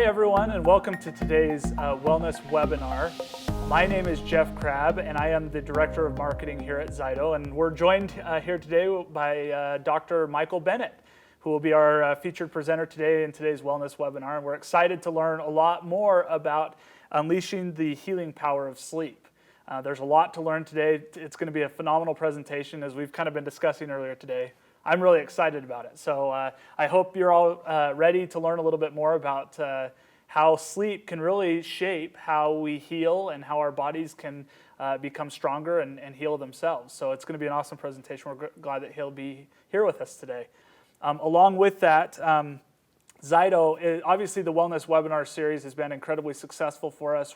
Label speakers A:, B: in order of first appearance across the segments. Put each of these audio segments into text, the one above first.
A: everyone, and welcome to today's wellness webinar. My name is Jeff Crabb, and I am the Director of Marketing here at ZYTO, and we're joined here today by Dr. Michael Bennett, who will be our featured presenter today in today's wellness webinar, and we're excited to learn a lot more about unleashing the healing power of sleep. There's a lot to learn today. It's going to be a phenomenal presentation, as we've kind of been discussing earlier today. I'm really excited about it. So I hope you're all ready to learn a little bit more about how sleep can really shape how we heal and how our bodies can become stronger and heal themselves. So it's going to be an awesome presentation. We're glad that he'll be here with us today. Along with that, ZYTO, obviously the Wellness Webinar Series has been incredibly successful for us.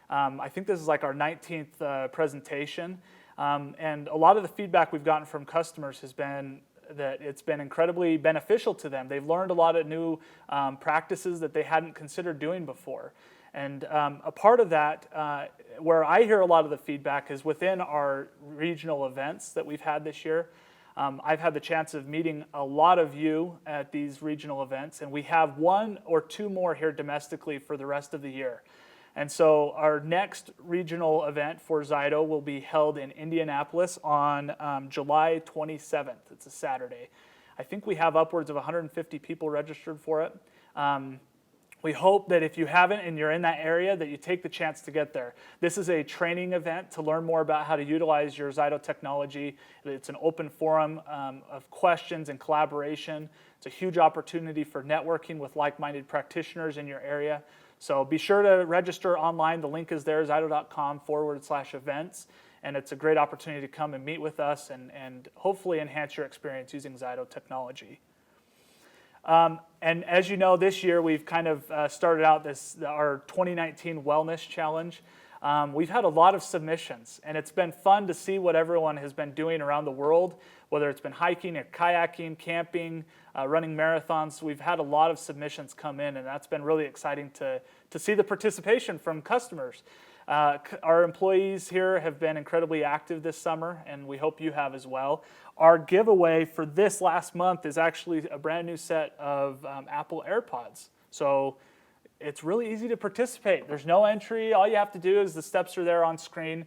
A: I think this is like our 19th presentation. And a lot of the feedback we've gotten from customers has been that it's been incredibly beneficial to them. They've learned a lot of new practices that they hadn't considered doing before. And a part of that, where I hear a lot of the feedback, is within our regional events that we've had this year. I've had the chance of meeting a lot of you at these regional events, and we have one or two more here domestically for the rest of the year. And so our next regional event for ZYTO will be held in Indianapolis on July 27th. It's a Saturday. I think we have upwards of 150 people registered for it. We hope that if you haven't and you're in that area, that you take the chance to get there. This is a training event to learn more about how to utilize your ZYTO technology. It's an open forum of questions and collaboration. It's a huge opportunity for networking with like-minded practitioners in your area. So be sure to register online. The link is there, zyto.com/events. And it's a great opportunity to come and meet with us and hopefully enhance your experience using ZYTO technology. And as you know, this year we've kind of started out our 2019 Wellness Challenge. We've had a lot of submissions, and it's been fun to see what everyone has been doing around the world, whether it's been hiking or kayaking, camping, running marathons. We've had a lot of submissions come in, and that's been really exciting to see the participation from customers. Our employees here have been incredibly active this summer, and we hope you have as well. Our giveaway for this last month is actually a brand new set of Apple AirPods. So it's really easy to participate. There's no entry. All you have to do is the steps are there on screen.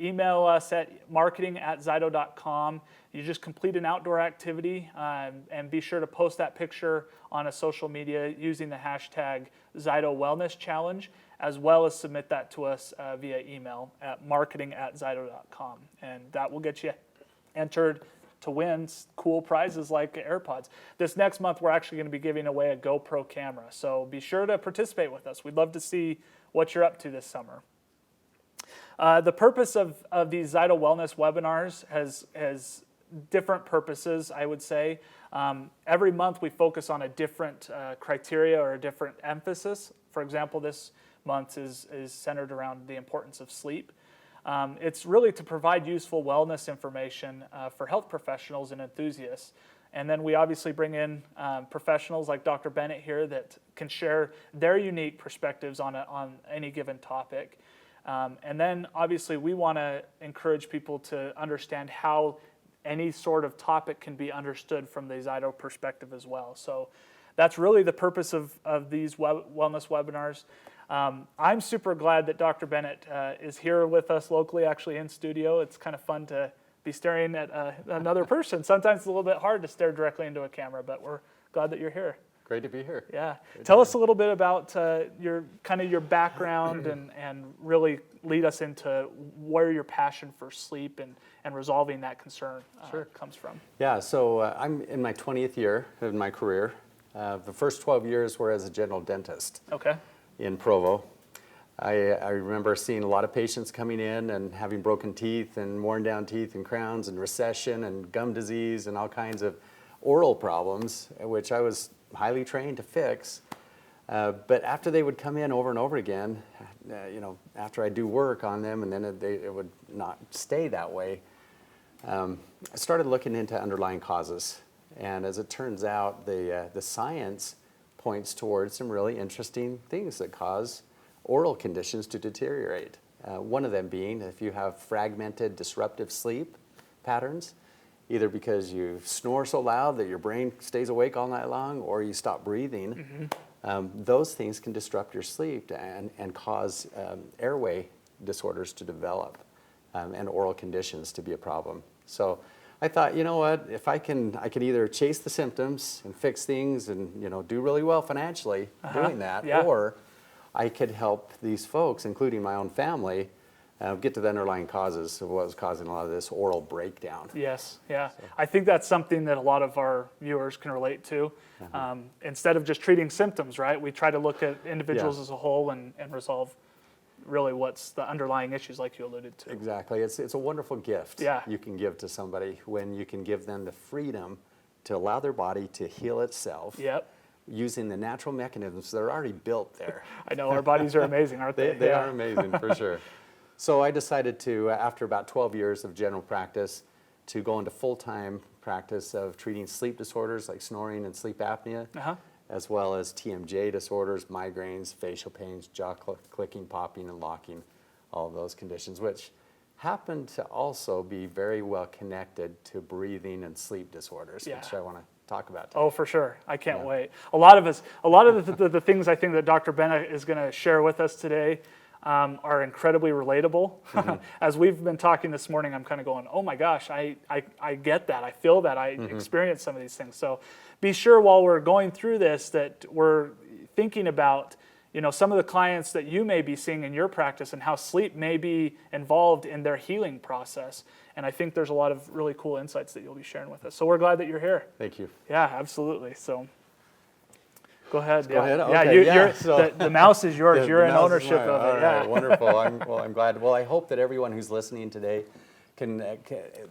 A: Email us at marketing@zyto.com. You just complete an outdoor activity and be sure to post that picture on a social media using the hashtag ZYTO Wellness Challenge, as well as submit that to us via email at marketing@zyto.com. And that will get you entered to win cool prizes like AirPods. This next month, we're actually going to be giving away a GoPro camera. So be sure to participate with us. We'd love to see what you're up to this summer. The purpose of these ZYTO Wellness webinars has different purposes, I would say. Every month we focus on a different criteria or a different emphasis. For example, this month is centered around the importance of sleep. It's really to provide useful wellness information for health professionals and enthusiasts. And then we obviously bring in professionals like Dr. Bennett here that can share their unique perspectives on any given topic. And then obviously we want to encourage people to understand how any sort of topic can be understood from the ZYTO perspective as well. So that's really the purpose of these wellness webinars. I'm super glad that Dr. Bennett is here with us locally, actually in studio. It's kind of fun to be staring at another person. Sometimes it's a little bit hard to stare directly into a camera, but we're glad that you're here.
B: Great to be here.
A: Yeah. Tell us a little bit about your background and really lead us into where your passion for sleep and resolving that concern comes from.
B: Yeah, so I'm in my 20th year of my career. The first 12 years were as a general dentist in Provo. I remember seeing a lot of patients coming in and having broken teeth and worn down teeth and crowns and recession and gum disease and all kinds of oral problems, which I was highly trained to fix. But after they would come in over and over again, after I do work on them and then it would not stay that way, I started looking into underlying causes. And as it turns out, the science points towards some really interesting things that cause oral conditions to deteriorate. One of them being if you have fragmented, disruptive sleep patterns, either because you snore so loud that your brain stays awake all night long, or you stop breathing those things can disrupt your sleep and cause airway disorders to develop and oral conditions to be a problem. So I thought, you know what, if I can either chase the symptoms and fix things and, you know, do really well financially doing that, or I could help these folks, including my own family, get to the underlying causes of what was causing a lot of this oral breakdown.
A: Yes, yeah. So I think that's something that a lot of our viewers can relate to. Instead of just treating symptoms, right, we try to look at individuals as a whole and resolve really what's the underlying issues like you alluded to.
B: Exactly. It's a wonderful gift you can give to somebody when you can give them the freedom to allow their body to heal itself. Using the natural mechanisms that are already built there.
A: I know, our bodies are amazing, aren't they?
B: They are amazing, for sure. So I decided to, after about 12 years of general practice, to go into full-time practice of treating sleep disorders like snoring and sleep apnea, as well as TMJ disorders, migraines, facial pains, jaw clicking, popping, and locking, all of those conditions, which happen to also be very well connected to breathing and sleep disorders, which I want to talk about today.
A: Oh, for sure. I can't wait. A lot of the things I think that Dr. Bennett is going to share with us today are incredibly relatable. As we've been talking this morning, I'm kind of going, oh my gosh, I get that. I feel that. I experience some of these things. So be sure while we're going through this that we're thinking about, you know, some of the clients that you may be seeing in your practice and how sleep may be involved in their healing process. And I think there's a lot of really cool insights that you'll be sharing with us. So we're glad that you're here.
B: Thank you.
A: Yeah, absolutely. So go ahead.
B: Go ahead.
A: Okay,
B: yeah,
A: the mouse is yours. You're in ownership of it.
B: All right, wonderful. I'm glad. Well, I hope that everyone who's listening today can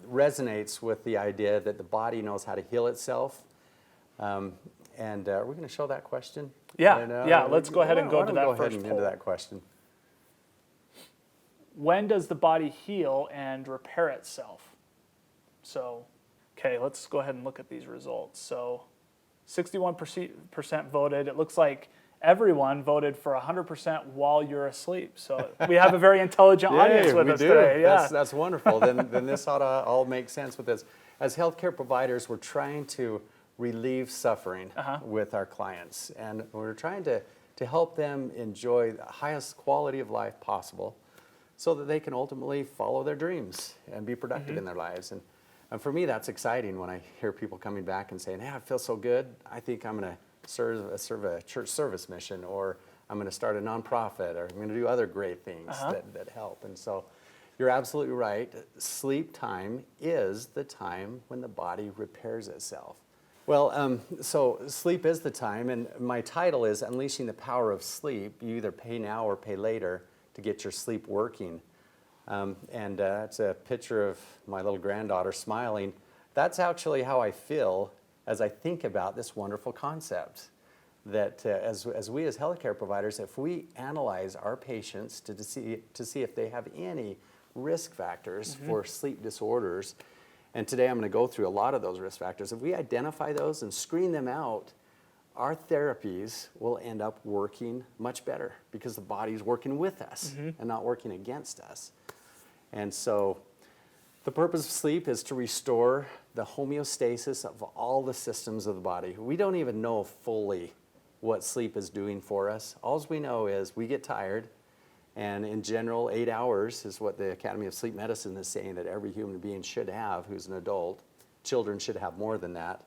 B: resonates with the idea that the body knows how to heal itself. And we're going to show that question.
A: Let's go ahead and go to that
B: go
A: first
B: ahead and into that question.
A: When does the body heal and repair itself? So, okay, let's go ahead and look at these results. So 61% voted. It looks like everyone voted for 100% while you're asleep. So we have a very intelligent audience with us today. Yeah,
B: that's wonderful. Then this ought to all make sense with this. As healthcare providers, we're trying to relieve suffering with our clients, and we're trying to help them enjoy the highest quality of life possible so that they can ultimately follow their dreams and be productive in their lives. And for me, that's exciting when I hear people coming back and saying, hey, I feel so good, I think I'm going to serve a church service mission, or I'm going to start a nonprofit, or I'm going to do other great things that help. And so you're absolutely right. Sleep time is the time when the body repairs itself. Well, so sleep is the time, and my title is Unleashing the Power of Sleep. You either pay now or pay later to get your sleep working. And that's a picture of my little granddaughter smiling. That's actually how I feel as I think about this wonderful concept. That as we as healthcare providers, if we analyze our patients to see if they have any risk factors for sleep disorders, and today I'm going to go through a lot of those risk factors. If we identify those and screen them out, our therapies will end up working much better because the body's working with us and not working against us. And so the purpose of sleep is to restore the homeostasis of all the systems of the body. We don't even know fully what sleep is doing for us. All we know is we get tired, and in general, 8 hours is what the Academy of Sleep Medicine is saying that every human being should have who's an adult. Children should have more than that.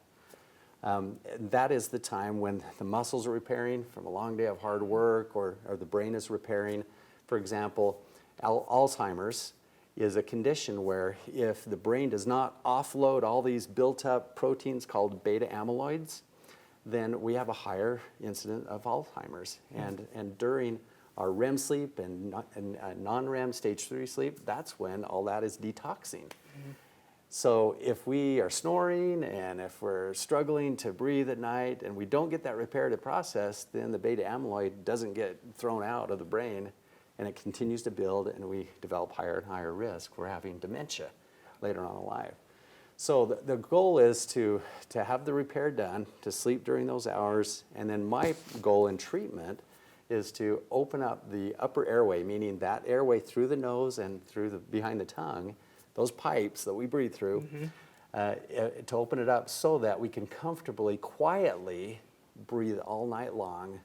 B: That is the time when the muscles are repairing from a long day of hard work, or the brain is repairing. For example, Alzheimer's is a condition where if the brain does not offload all these built-up proteins called beta amyloids, then we have a higher incidence of Alzheimer's. And during our REM sleep and non-REM stage 3 sleep, that's when all that is detoxing. So if we are snoring and if we're struggling to breathe at night and we don't get that reparative process, then the beta amyloid doesn't get thrown out of the brain, and it continues to build, and we develop higher and higher risk for having dementia later on in life. So the goal is to have the repair done, to sleep during those hours, and then my goal in treatment is to open up the upper airway, meaning that airway through the nose and through behind the tongue, those pipes that we breathe through, to open it up so that we can comfortably, quietly breathe all night long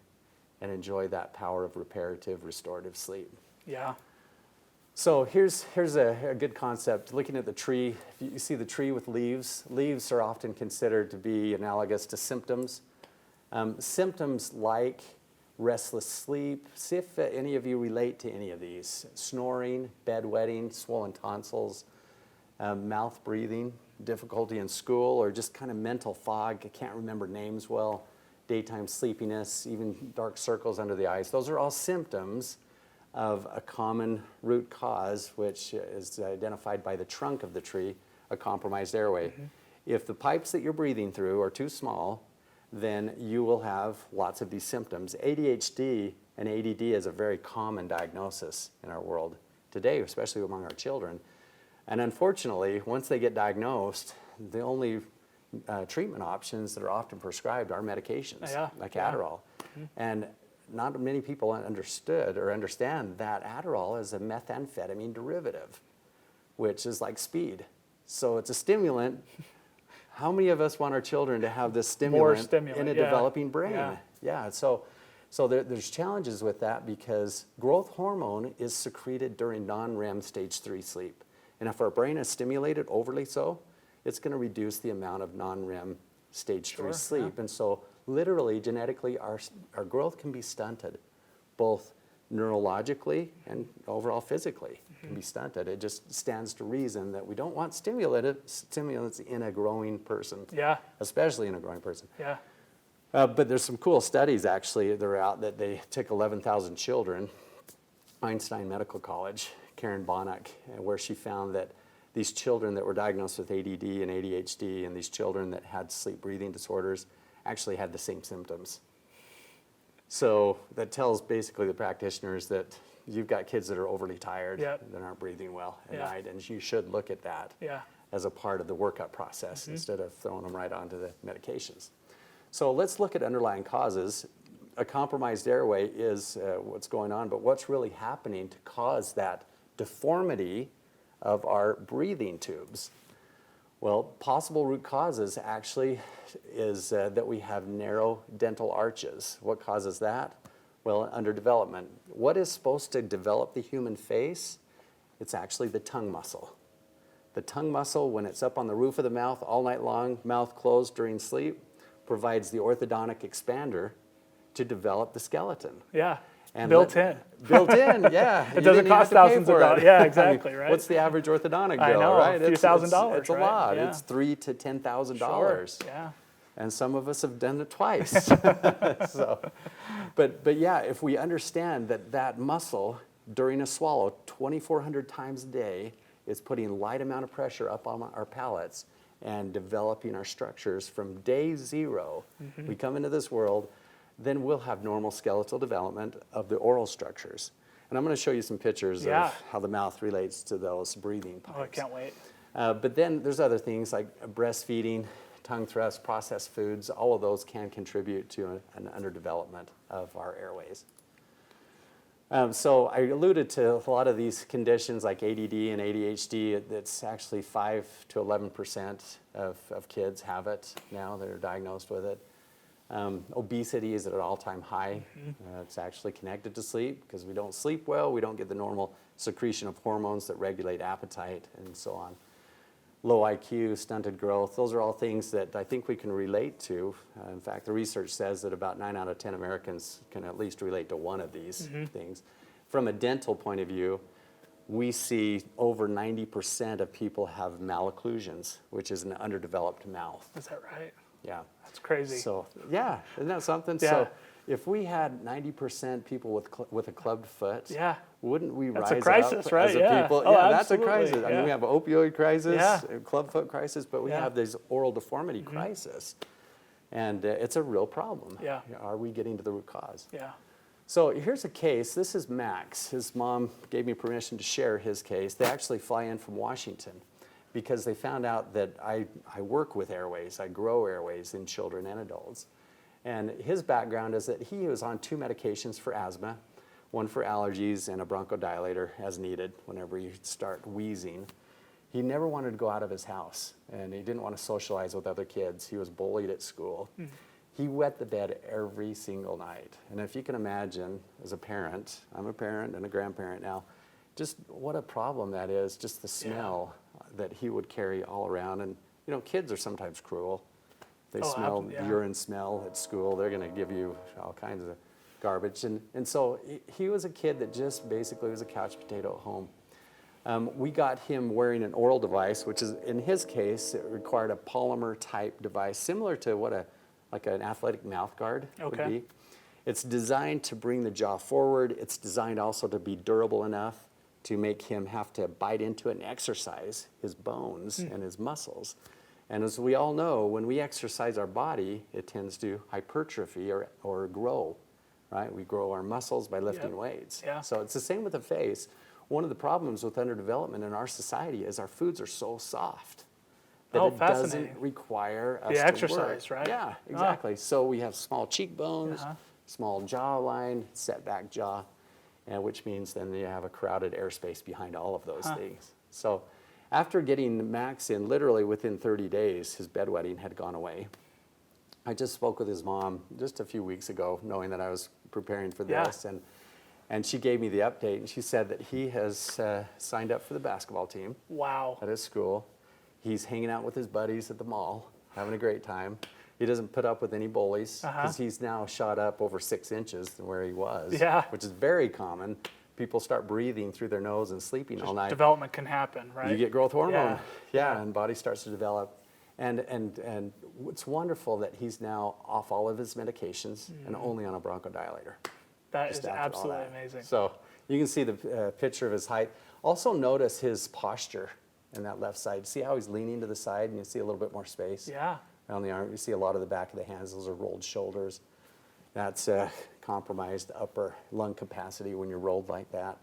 B: and enjoy that power of reparative, restorative sleep.
A: Yeah.
B: So here's a good concept. Looking at the tree, if you see the tree with leaves, leaves are often considered to be analogous to symptoms. Symptoms like restless sleep. See if any of you relate to any of these. Snoring, bedwetting, swollen tonsils, mouth breathing, difficulty in school, or just kind of mental fog. I can't remember names well. Daytime sleepiness, even dark circles under the eyes. Those are all symptoms of a common root cause, which is identified by the trunk of the tree, a compromised airway. Mm-hmm. If the pipes that you're breathing through are too small, then you will have lots of these symptoms. ADHD and ADD is a very common diagnosis in our world today, especially among our children. And unfortunately, once they get diagnosed, the only treatment options that are often prescribed are medications, like Adderall. Mm-hmm. And not many people understood or understand that Adderall is a methamphetamine derivative, which is like speed. So it's a stimulant. How many of us want our children to have this stimulant in a developing brain? So there's challenges with that because growth hormone is secreted during non-REM stage 3 sleep. And if our brain is stimulated overly so, it's going to reduce the amount of non-REM stage 3 sleep. And so literally, genetically, our growth can be stunted, both neurologically and overall physically can be stunted. It just stands to reason that we don't want stimulants in a growing person, especially in a growing person. But there's some cool studies, actually, that are out that they took 11,000 children, Einstein Medical College, Karen Bonnock, where she found that these children that were diagnosed with ADD and ADHD and these children that had sleep breathing disorders actually had the same symptoms. So that tells basically the practitioners that you've got kids that are overly tired, that aren't breathing well at night, and you should look at that as a part of the workup process instead of throwing them right onto the medications. So let's look at underlying causes. A compromised airway is what's going on, but what's really happening to cause that deformity of our breathing tubes? Well, possible root causes actually is that we have narrow dental arches. What causes that? Well, underdevelopment. What is supposed to develop the human face? It's actually the tongue muscle. The tongue muscle, when it's up on the roof of the mouth all night long, mouth closed during sleep, provides the orthodontic expander to develop the skeleton. And built in, yeah.
A: It doesn't cost thousands of dollars. Yeah, exactly, right?
B: What's the average orthodontic bill,
A: I know,
B: right?
A: a few $1,000s,
B: It's a lot. Yeah. It's $3,000 to $10,000.
A: Sure.
B: And some of us have done it twice. But yeah, if we understand that muscle during a swallow 2,400 times a day is putting light amount of pressure up on our palates and developing our structures from day zero, we come into this world, then we'll have normal skeletal development of the oral structures. And I'm going to show you some pictures of how the mouth relates to those breathing pipes.
A: Oh, I can't wait.
B: But then there's other things like breastfeeding, tongue thrust, processed foods. All of those can contribute to an underdevelopment of our airways. So I alluded to a lot of these conditions like ADD and ADHD. It's actually 5 to 11% of kids have it now that are diagnosed with it. Obesity is at an all-time high. It's actually connected to sleep because we don't sleep well, we don't get the normal secretion of hormones that regulate appetite and so on. Low IQ, stunted growth, those are all things that I think we can relate to. In fact, the research says that about 9 out of 10 Americans can at least relate to one of these things. From a dental point of view, we see over 90% of people have malocclusions, which is an underdeveloped mouth.
A: Is that right?
B: Yeah.
A: That's crazy.
B: So, yeah, isn't that something?
A: Yeah.
B: So, if we had 90% people with a clubbed foot, wouldn't we rise
A: a crisis,
B: up
A: right?
B: as a people?
A: Oh,
B: that's a crisis. I mean, we have an opioid crisis, a clubfoot crisis, but we have this oral deformity crisis. And it's a real problem. Are we getting to the root cause? So here's a case. This is Max. His mom gave me permission to share his case. They actually fly in from Washington because they found out that I work with airways. I grow airways in children and adults. And his background is that he was on 2 medications for asthma, one for allergies and a bronchodilator as needed whenever you start wheezing. He never wanted to go out of his house, and he didn't want to socialize with other kids. He was bullied at school. He wet the bed every single night. And if you can imagine, as a parent, I'm a parent and a grandparent now, just what a problem that is, just the smell that he would carry all around. And, you know, kids are sometimes cruel. They smell urine smell at school. They're going to give you all kinds of garbage. And so he was a kid that just basically was a couch potato at home. We got him wearing an oral device, which is, in his case, it required a polymer type device, similar to what like an athletic mouth guard would be. It's designed to bring the jaw forward. It's designed also to be durable enough to make him have to bite into it and exercise his bones and his muscles. And as we all know, when we exercise our body, it tends to hypertrophy or grow, right? We grow our muscles by lifting weights. So it's the same with the face. One of the problems with underdevelopment in our society is our foods are so soft that it doesn't require us to
A: exercise,
B: work.
A: right?
B: Yeah, exactly. So we have small cheekbones, small jawline, setback jaw, and which means then you have a crowded airspace behind all of those things. So after getting Max in, literally within 30 days, his bedwetting had gone away. I just spoke with his mom just a few weeks ago, knowing that I was preparing for this, and she gave me the update, and she said that he has signed up for the basketball team.
A: Wow.
B: At his school. He's hanging out with his buddies at the mall, having a great time. He doesn't put up with any bullies because he's now shot up over 6 inches than where he was, which is very common. People start breathing through their nose and sleeping all night.
A: Development can happen, right?
B: You get growth hormone, and body starts to develop. And it's wonderful that he's now off all of his medications and only on a bronchodilator.
A: That is absolutely amazing.
B: So you can see the picture of his height. Also notice his posture in that left side. See how he's leaning to the side, and you see a little bit more space around the arm. You see a lot of the back of the hands. Those are rolled shoulders. That's compromised upper lung capacity when you're rolled like that.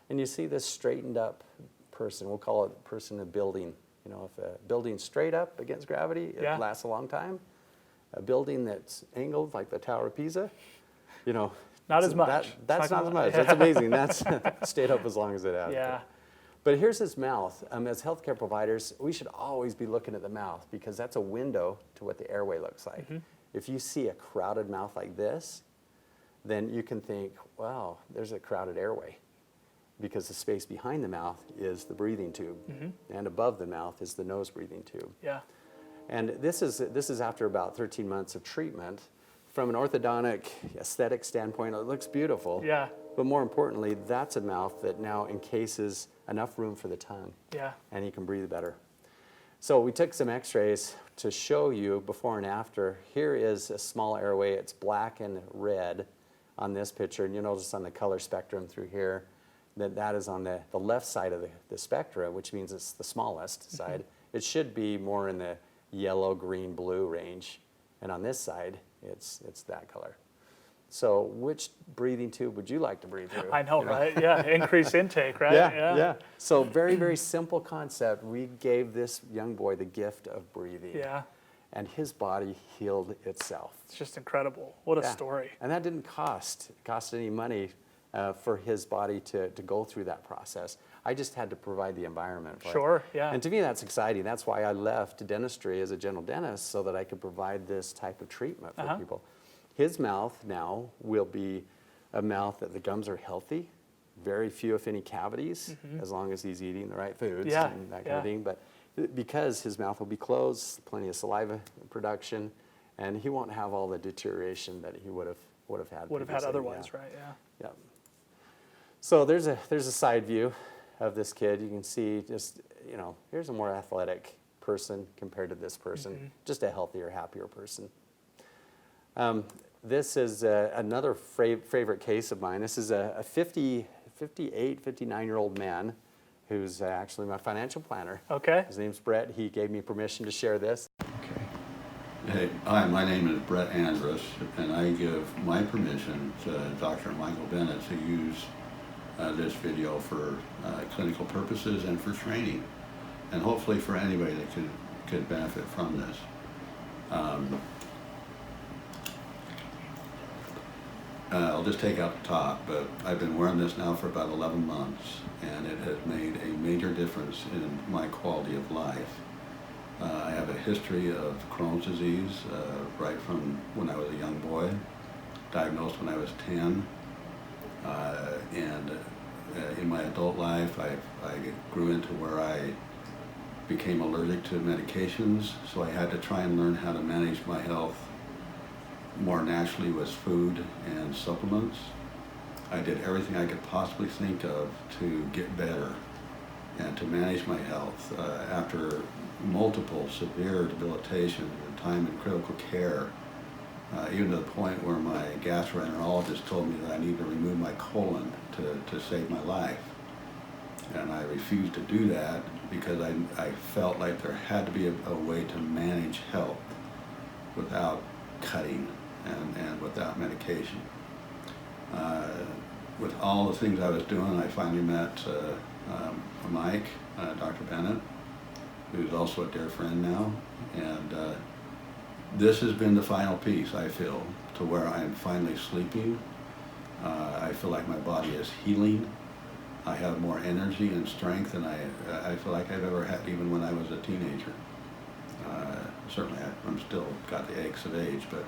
B: And you see this straightened up person. We'll call it a person in a building. You know, if a building's straight up against gravity, it lasts a long time. A building that's angled like the Tower of Pisa, you know.
A: Not as much.
B: That's not as much. That's amazing. That's stayed up as long as it has. But here's his mouth. As healthcare providers, we should always be looking at the mouth because that's a window to what the airway looks like. If you see a crowded mouth like this, then you can think, wow, there's a crowded airway because the space behind the mouth is the breathing tube and above the mouth is the nose breathing tube. And this is after about 13 months of treatment. From an orthodontic aesthetic standpoint, it looks beautiful. But more importantly, that's a mouth that now encases enough room for the tongue. And he can breathe better. So we took some x-rays to show you before and after. Here is a small airway. It's black and red on this picture. And you'll notice on the color spectrum through here that is on the left side of the spectrum, which means it's the smallest side. It should be more in the yellow, green, blue range. And on this side, it's that color. So which breathing tube would you like to breathe through?
A: I know, right? Increase intake, right?
B: Yeah. So very, very simple concept. We gave this young boy the gift of breathing. And his body healed itself.
A: It's just incredible. What a story.
B: And that didn't cost any money for his body to go through that process. I just had to provide the environment for it. And to me, that's exciting. That's why I left dentistry as a general dentist so that I could provide this type of treatment for people. His mouth now will be a mouth that the gums are healthy, very few, if any, cavities, as long as he's eating the right foods and that kind of thing. But because his mouth will be closed, plenty of saliva production, and he won't have all the deterioration that he would have had
A: otherwise, right?
B: So there's a side view of this kid. You can see just, you know, here's a more athletic person compared to this person, just a healthier, happier person. This is another favorite case of mine. This is a 58, 59-year-old man who's actually my financial planner. His name's Bret. He gave me permission to share this.
C: Hey, hi, my name is Bret, and I give my permission to Dr. Michael Bennett to use this video for clinical purposes and for training, and hopefully for anybody that could benefit from this. I'll just take out the top, but I've been wearing this now for about 11 months, and it has made a major difference in my quality of life. I have a history of Crohn's disease right from when I was a young boy, diagnosed when I was 10. In my adult life, I grew into where I became allergic to medications, so I had to try and learn how to manage my health more naturally with food and supplements. I did everything I could possibly think of to get better and to manage my health. After multiple severe debilitations and time in critical care, even to the point where my gastroenterologist told me that I need to remove my colon to save my life. And I refused to do that because I felt like there had to be a way to manage health without cutting and without medication. With all the things I was doing, I finally met Mike, Dr. Bennett, who's also a dear friend now. And this has been the final piece, I feel, to where I'm finally sleeping. I feel like my body is healing. I have more energy and strength than I feel like I've ever had, even when I was a teenager. Certainly, I'm still got the aches of age, but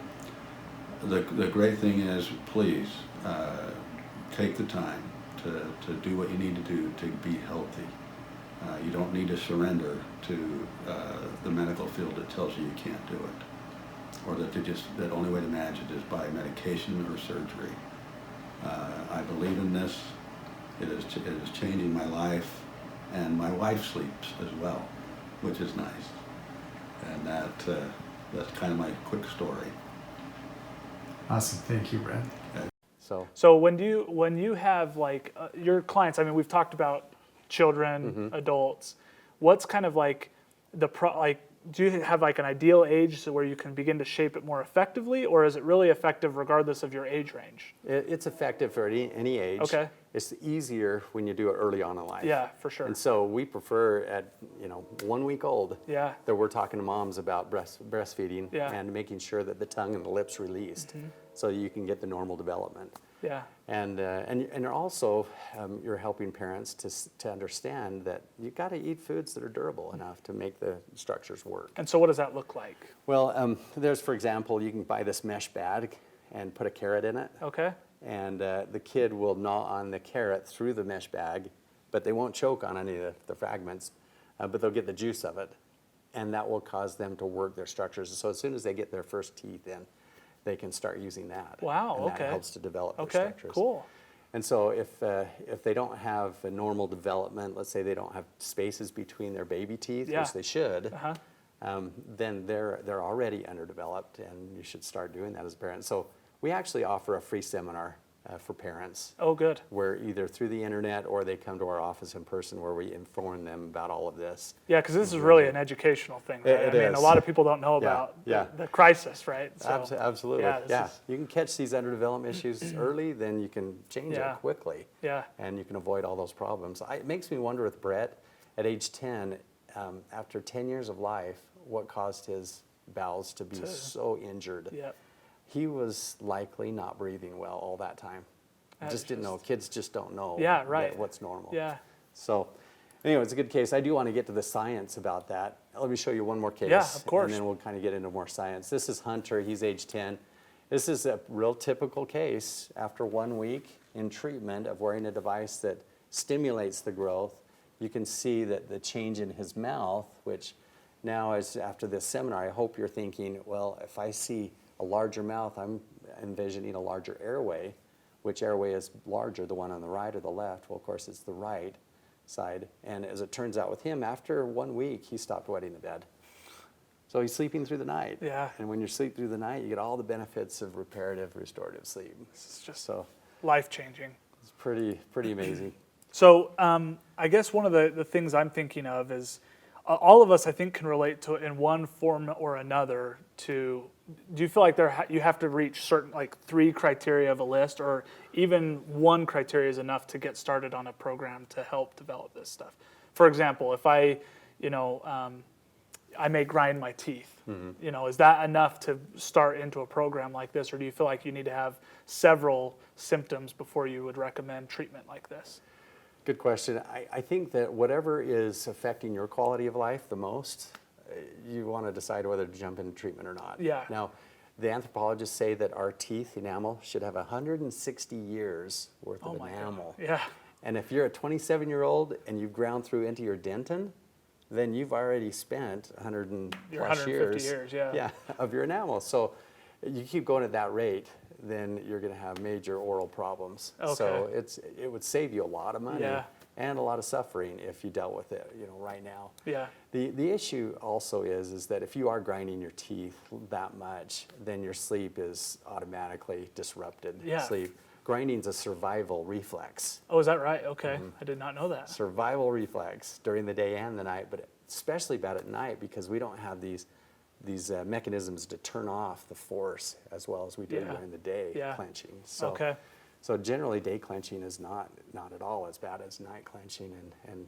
C: the great thing is, please take the time to do what you need to do to be healthy. You don't need to surrender to the medical field that tells you you can't do it, or that the only way to manage it is by medication or surgery. I believe in this. It is changing my life, and my wife sleeps as well, which is nice. And that's kind of my quick story.
D: Awesome, thank you, Bret.
A: So when you have like your clients, I mean, we've talked about children, adults. What's kind of like do you have like an ideal age where you can begin to shape it more effectively, or is it really effective regardless of your age range?
B: It's effective for any age.
A: Okay.
B: It's easier when you do it early on in life.
A: Yeah, for sure.
B: And so we prefer at 1 week old
A: that
B: we're talking to moms about breastfeeding
A: Yeah.
B: and making sure that the tongue and the lips released so you can get the normal development.
A: Yeah.
B: And you're also you're helping parents to understand that you've got to eat foods that are durable enough to make the structures work.
A: And so what does that look like?
B: Well, there's, for example, you can buy this mesh bag and put a carrot in it.
A: Okay.
B: And the kid will gnaw on the carrot through the mesh bag, but they won't choke on any of the fragments, but they'll get the juice of it. And that will cause them to work their structures. So as soon as they get their first teeth in, they can start using that.
A: Wow,
B: and
A: okay.
B: that helps to develop their
A: Okay,
B: structures.
A: cool.
B: And so if they don't have a normal development, let's say they don't have spaces between their baby teeth,
A: Yeah.
B: which they should,
A: Uh-huh.
B: then they're already underdeveloped, and you should start doing that as a parent. So we actually offer a free seminar for parents,
A: Oh, good.
B: where either through the internet or they come to our office in person, where we inform them about all of this.
A: Yeah, because this is really an educational thing, right?
B: It
A: I mean,
B: is.
A: a lot of people don't know
B: Yeah,
A: about
B: yeah.
A: the crisis, right? So,
B: Absolutely,
A: yeah,
B: yeah.
A: this is-
B: You can catch these underdevelopment issues early, then you can change
A: Yeah.
B: it quickly.
A: Yeah.
B: And you can avoid all those problems. It makes me wonder with Bret, at age 10, after 10 years of life, what caused his bowels to be so injured.
A: Yep.
B: He was likely not breathing well all that time. Just didn't know. Kids just don't know
A: Yeah, right.
B: what's normal.
A: Yeah.
B: So anyway, it's a good case. I do want to get to the science about that. Let me show you one more case.
A: Yeah, of course.
B: And then we'll kind of get into more science. This is Hunter. He's age 10. This is a real typical case after 1 week in treatment of wearing a device that stimulates the growth. You can see that the change in his mouth, which now is after this seminar, I hope you're thinking, well, if I see a larger mouth, I'm envisioning a larger airway. Which airway is larger, the one on the right or the left? Well, of course, it's the right side. And as it turns out with him, after 1 week, he stopped wetting the bed. So he's sleeping through the night.
A: Yeah.
B: And when you sleep through the night, you get all the benefits of reparative, restorative sleep.
A: It's just
B: So
A: life-changing.
B: it's pretty amazing.
A: So I guess one of the things I'm thinking of is all of us, I think, can relate to it in one form or another. Do you feel like you have to reach certain, like 3 criteria of a list, or even 1 criteria is enough to get started on a program to help develop this stuff? For example, if I may grind my teeth, is that enough to start into a program like this, or do you feel like you need to have several symptoms before you would recommend treatment like this?
B: Good question. I think that whatever is affecting your quality of life the most, you want to decide whether to jump into treatment or not.
A: Yeah.
B: Now, the anthropologists say that our teeth enamel should have 160 years worth of enamel.
A: God. Yeah.
B: And if you're a 27-year-old and you've ground through into your dentin, then you've already spent 100 and
A: You're
B: plus
A: 150 years, yeah.
B: of your enamel. So you keep going at that rate, then you're going to have major oral problems.
A: Okay.
B: So it would save you a lot of money
A: Yeah.
B: and a lot of suffering if you dealt with it, right now.
A: Yeah.
B: The issue also is that if you are grinding your teeth that much, then your sleep is automatically disrupted.
A: Yeah.
B: Sleep. Grinding's a survival reflex.
A: Oh, is that right? Okay. I did not know that.
B: Survival reflex during the day and the night, but especially bad at night because we don't have these mechanisms to turn off the force as well as we do during the day, clenching. So, so generally day clenching is not at all as bad as night clenching, and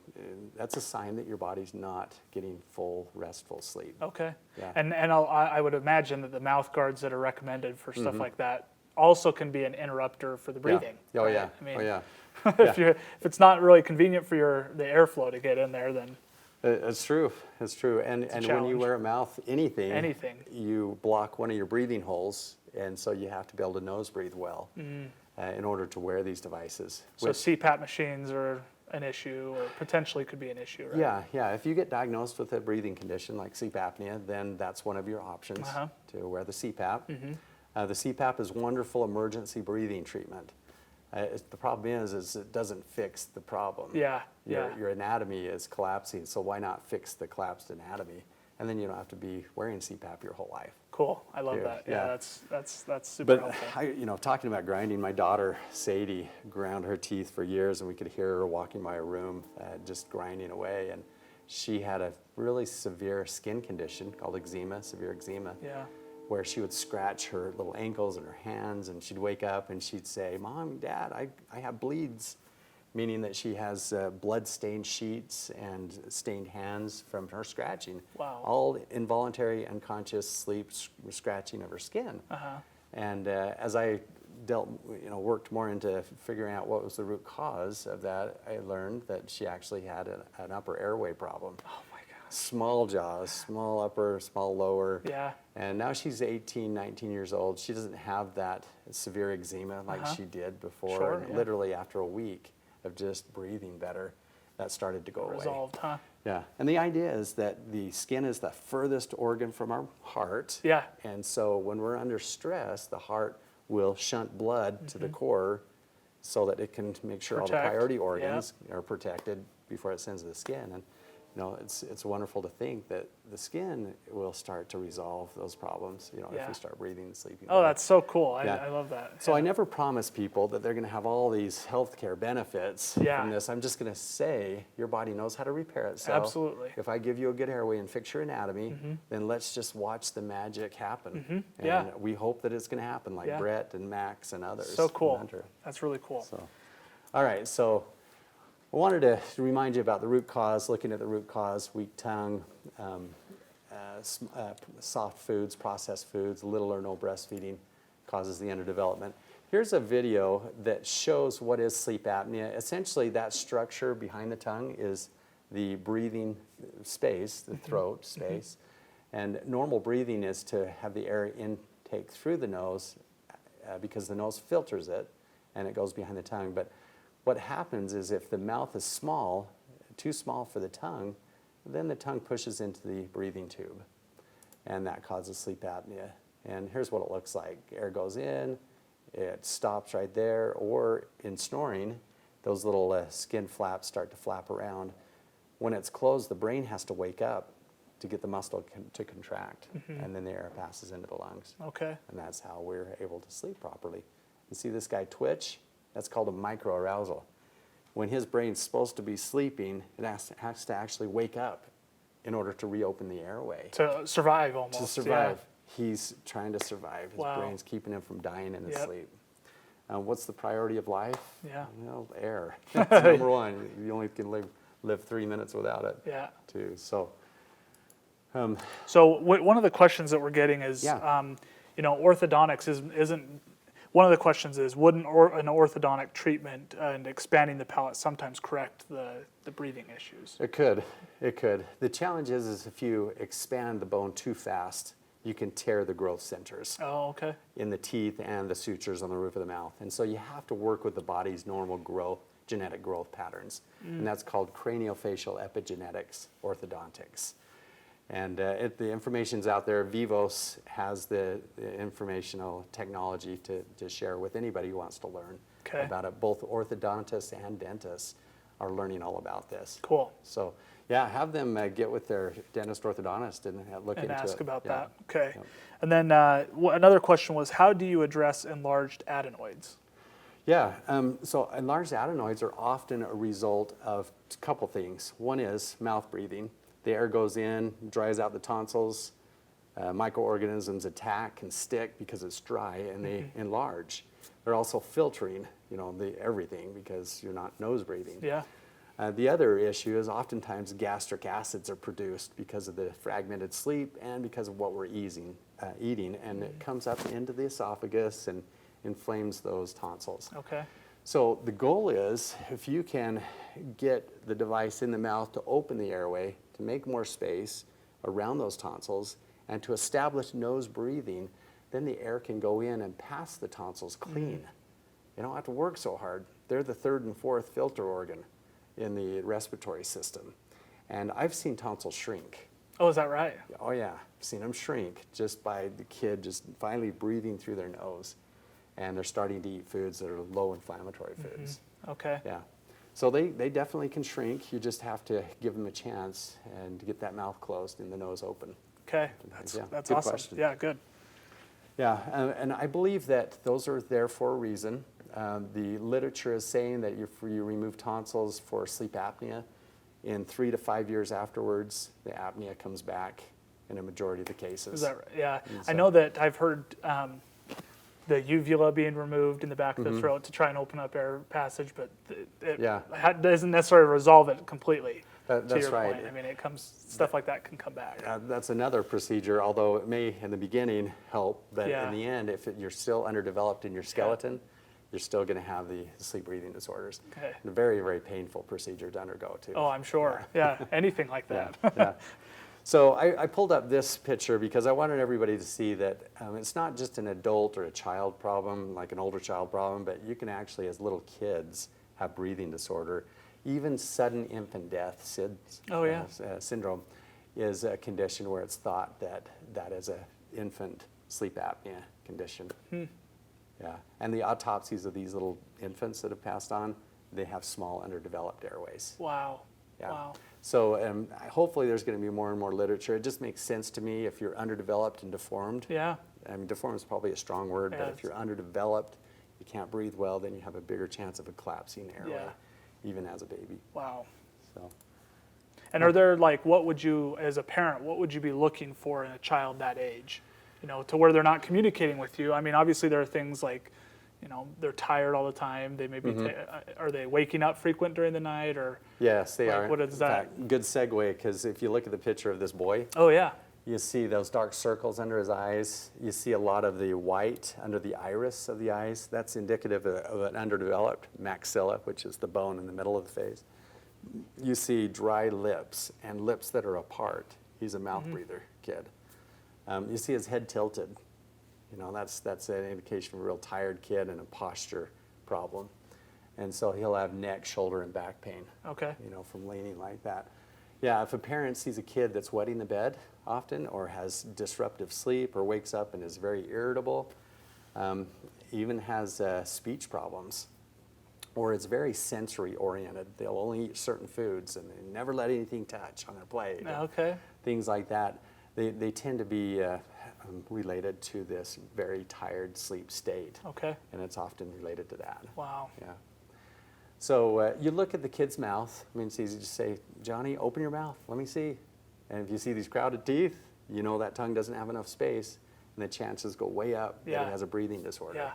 B: that's a sign that your body's not getting full restful sleep.
A: Okay.
B: Yeah.
A: And I would imagine that the mouth guards that are recommended for stuff like that also can be an interrupter for the breathing.
B: Yeah. Oh,
A: right?
B: yeah.
A: I mean,
B: Oh, yeah.
A: if it's not really convenient for the airflow to get in there, then
B: It's true. It's true. And when you
A: challenge.
B: wear a mouth, anything,
A: Anything.
B: you block one of your breathing holes, and so you have to be able to nose breathe well in order to wear these devices.
A: So CPAP machines are an issue, or potentially could be an issue, right?
B: Yeah. If you get diagnosed with a breathing condition like sleep apnea, then that's one of your options to wear the CPAP. The CPAP is wonderful emergency breathing treatment. The problem is it doesn't fix the problem. Your anatomy is collapsing, so why not fix the collapsed anatomy? And then you don't have to be wearing CPAP your whole life.
A: Cool. I love that.
B: Yeah.
A: That's super
B: But
A: helpful.
B: talking about grinding, my daughter Sadie ground her teeth for years, and we could hear her walking by a room just grinding away. And she had a really severe skin condition called eczema, severe eczema. Where she would scratch her little ankles and her hands, and she'd wake up and she'd say, "Mom, Dad, I have bleeds," meaning that she has blood-stained sheets and stained hands from her scratching.
A: Wow.
B: All involuntary, unconscious sleep scratching of her skin. And as I worked more into figuring out what was the root cause of that, I learned that she actually had an upper airway problem.
A: Oh my gosh.
B: Small jaws, small upper, small lower.
A: Yeah.
B: And now she's 18, 19 years old. She doesn't have that severe eczema like she did before.
A: Sure,
B: And literally after a week of just breathing better, that started to go away.
A: Resolved, huh?
B: Yeah. And the idea is that the skin is the furthest organ from our heart.
A: Yeah.
B: And so when we're under stress, the heart will shunt blood to the core so that it can make sure all the priority organs are protected before it sends to the skin. And it's wonderful to think that the skin will start to resolve those problems, if we start breathing and sleeping.
A: Oh, that's so cool.
B: Yeah.
A: I love that.
B: So I never promise people that they're going to have all these healthcare benefits from this. I'm just going to say your body knows how to repair itself.
A: Absolutely.
B: If I give you a good airway and fix your anatomy, then let's just watch the magic happen. And we hope that it's going to happen, like Bret and Max and others.
A: So cool. That's really cool.
B: So, all right, so I wanted to remind you about the root cause, looking at the root cause: weak tongue, soft foods, processed foods, little or no breastfeeding causes the underdevelopment. Here's a video that shows what is sleep apnea. Essentially, that structure behind the tongue is the breathing space, the throat space. And normal breathing is to have the air intake through the nose because the nose filters it and it goes behind the tongue. But what happens is if the mouth is small, too small for the tongue, then the tongue pushes into the breathing tube, and that causes sleep apnea. And here's what it looks like. Air goes in, it stops right there, or in snoring, those little skin flaps start to flap around. When it's closed, the brain has to wake up to get the muscle to contract, and then the air passes into the lungs.
A: Okay.
B: And that's how we're able to sleep properly. You see this guy twitch? That's called a microarousal. When his brain's supposed to be sleeping, it has to actually wake up in order to reopen the airway.
A: To survive almost.
B: To survive. He's trying to survive. His
A: Wow.
B: brain's keeping him from dying in his sleep. What's the priority of life? Well, air. That's number one. You only can live 3 minutes without it. Too. So.
A: So one of the questions that we're getting is, orthodontics isn't. one of the questions is, would an orthodontic treatment and expanding the palate sometimes correct the breathing issues?
B: It could. The challenge is if you expand the bone too fast, you can tear the growth centers.
A: Oh, okay.
B: In the teeth and the sutures on the roof of the mouth. And so you have to work with the body's normal growth, genetic growth patterns. And that's called craniofacial epigenetics orthodontics. And the information's out there. Vivos has the informational technology to share with anybody who wants to learn about it. Both orthodontists and dentists are learning all about this.
A: Cool.
B: So, yeah, have them get with their dentist orthodontist and look into it.
A: And ask about
B: Yeah.
A: that. Okay.
B: Yep.
A: And then another question was, how do you address enlarged adenoids?
B: Yeah, so enlarged adenoids are often a result of a couple things. One is mouth breathing. The air goes in, dries out the tonsils, microorganisms attack and stick because it's dry, and they enlarge. They're also filtering, everything because you're not nose breathing.
A: Yeah.
B: The other issue is oftentimes gastric acids are produced because of the fragmented sleep and because of what we're eating, and it comes up into the esophagus and inflames those tonsils.
A: Okay.
B: So the goal is, if you can get the device in the mouth to open the airway, to make more space around those tonsils, and to establish nose breathing, then the air can go in and pass the tonsils clean. You don't have to work so hard. They're the third and fourth filter organ in the respiratory system. And I've seen tonsils shrink.
A: Oh, is that right?
B: Oh yeah, I've seen them shrink just by the kid just finally breathing through their nose. And they're starting to eat foods that are low inflammatory foods.
A: Okay.
B: Yeah. So they definitely can shrink. You just have to give them a chance and get that mouth closed and the nose open.
A: Okay. That's
B: good
A: awesome.
B: question.
A: Yeah, good.
B: Yeah, and I believe that those are there for a reason. The literature is saying that if you remove tonsils for sleep apnea, in 3 to 5 years afterwards, the apnea comes back in a majority of the cases.
A: Is that right? Yeah.
B: So,
A: I know that I've heard the uvula being removed in the back of the throat to try and open up air passage, but it doesn't necessarily resolve it completely.
B: That's
A: to your
B: right.
A: point. I mean, stuff like that can come back.
B: That's another procedure, although it may in the beginning help, but in the end, if you're still underdeveloped in your skeleton, you're still going to have the sleep breathing disorders.
A: Okay.
B: A very, very painful procedure to undergo too.
A: Oh, I'm sure. Yeah, anything like that.
B: Yeah. So I pulled up this picture because I wanted everybody to see that it's not just an adult or a child problem, like an older child problem, but you can actually, as little kids, have breathing disorder. Even sudden infant death, syndrome, is a condition where it's thought that is an infant sleep apnea condition. Yeah, and the autopsies of these little infants that have passed on, they have small underdeveloped airways.
A: Wow.
B: Yeah.
A: Wow.
B: So hopefully there's going to be more and more literature. It just makes sense to me if you're underdeveloped and deformed.
A: Yeah.
B: I mean, deformed is probably a strong word, but if you're underdeveloped, you can't breathe well, then you have a bigger chance of a collapsing airway, even as a baby.
A: Wow.
B: So.
A: And are there, what would you, as a parent, what would you be looking for in a child that age? To where they're not communicating with you. I mean, obviously there are things like, they're tired all the time. They may be, are they waking up frequent during the night or?
B: Yes, they are.
A: What is that?
B: In fact, good segue, because if you look at the picture of this boy.
A: Oh, yeah.
B: You see those dark circles under his eyes. You see a lot of the white under the iris of the eyes. That's indicative of an underdeveloped maxilla, which is the bone in the middle of the face. You see dry lips and lips that are apart. He's a mouth breather kid. You see his head tilted. That's an indication of a real tired kid and a posture problem. And so he'll have neck, shoulder, and back pain. Okay. From leaning like that. Yeah, if a parent sees a kid that's wetting the bed often, or has disruptive sleep, or wakes up and is very irritable, even has speech problems, or it's very sensory oriented. They'll only eat certain foods and they never let anything touch on their plate.
A: Okay.
B: Things like that. They tend to be related to this very tired sleep state. Okay. And it's often related to that.
A: Wow.
B: Yeah. So you look at the kid's mouth. I mean, it's easy to say, Johnny, open your mouth. Let me see. And if you see these crowded teeth, that tongue doesn't have enough space, and the chances go way up that it has a breathing disorder.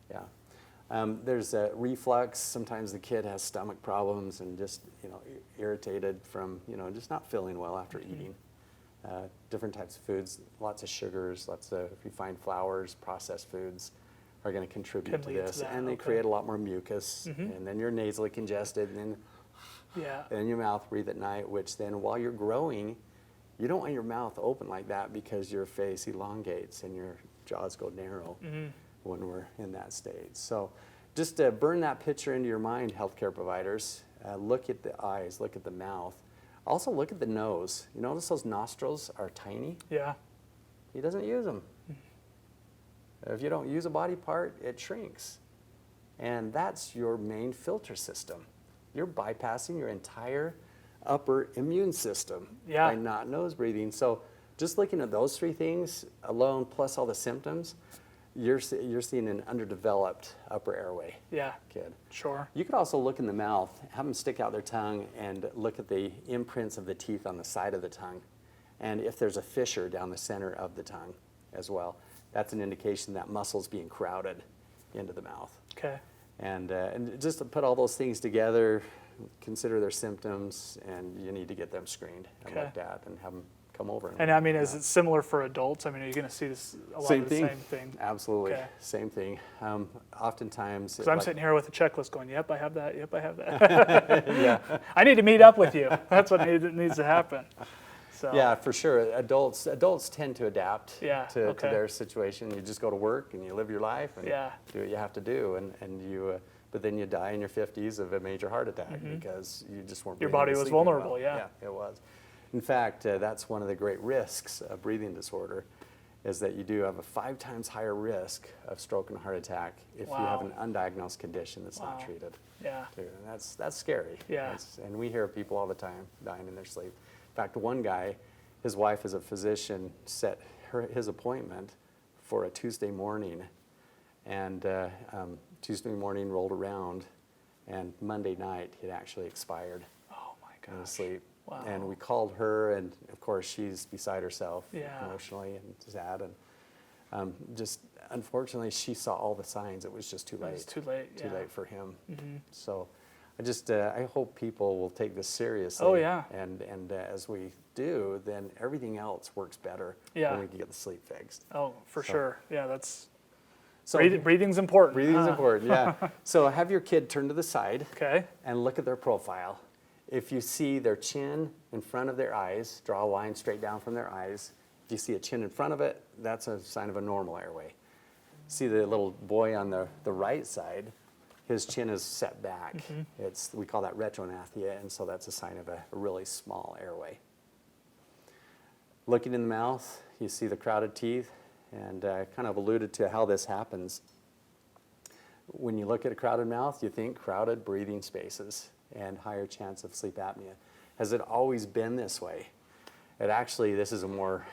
B: Yeah. Yeah. There's reflux. Sometimes the kid has stomach problems and just, irritated from, just not feeling well after eating. Different types of foods, lots of sugars, lots of refined flours, processed foods. are going to contribute to
A: lead to
B: this,
A: that,
B: and they
A: okay.
B: create a lot more mucus, and then you're nasally congested, and then your mouth breathe at night, which then while you're growing, you don't want your mouth open like that because your face elongates and your jaws go narrow when we're in that state. So just burn that picture into your mind, healthcare providers. Look at the eyes, look at the mouth. Also look at the nose. You notice those nostrils are tiny?
A: Yeah.
B: He doesn't use them. If you don't use a body part, it shrinks. And that's your main filter system. You're bypassing your entire upper immune system by not nose breathing. So just looking at those three things alone, plus all the symptoms, you're seeing an underdeveloped upper airway kid.
A: Sure.
B: You could also look in the mouth, have them stick out their tongue and look at the imprints of the teeth on the side of the tongue. And if there's a fissure down the center of the tongue as well, that's an indication that muscle's being crowded into the mouth.
A: Okay.
B: And just to put all those things together, consider their symptoms, and you need to get them screened and looked at and have them come over.
A: And I mean, is it similar for adults? I mean, are you going to see this a lot of the same thing?
B: Absolutely, same thing. Oftentimes,
A: because I'm sitting here with a checklist going, "Yep, I have that. Yep, I have that." I need to meet up with you. That's what needs to happen. So.
B: Yeah, for sure. Adults tend to adapt to their situation. You just go to work and you live your life and do what you have to do, and you. But then you die in your 50s of a major heart attack because you just weren't.
A: Your body was vulnerable.
B: Well. Yeah, it was. In fact, that's one of the great risks of breathing disorder, is that you do have a 5 times higher risk of stroke and heart attack if you have an undiagnosed condition that's not treated.
A: Yeah.
B: Too. And that's scary.
A: Yeah.
B: And we hear people all the time dying in their sleep. In fact, one guy, his wife as a physician set his appointment for a Tuesday morning, and Tuesday morning rolled around, and Monday night it actually expired.
A: Oh my gosh.
B: In his sleep.
A: Wow.
B: And we called her, and of course she's beside herself emotionally and sad, and just unfortunately she saw all the signs. It was just too late. It was
A: too late.
B: Too late for him. So I hope people will take this seriously.
A: Oh yeah.
B: And as we do, then everything else works better when we can get the sleep fixed.
A: Oh, for sure. Yeah, that's.
B: So
A: breathing's important.
B: Breathing's important. Yeah. So have your kid turn to the side.
A: Okay.
B: And look at their profile. If you see their chin in front of their eyes, draw a line straight down from their eyes. If you see a chin in front of it, that's a sign of a normal airway. See the little boy on the right side, his chin is set back. We call that retrognathia, and so that's a sign of a really small airway. Looking in the mouth, you see the crowded teeth, and I kind of alluded to how this happens. When you look at a crowded mouth, you think crowded breathing spaces and higher chance of sleep apnea. Has it always been this way? This is a more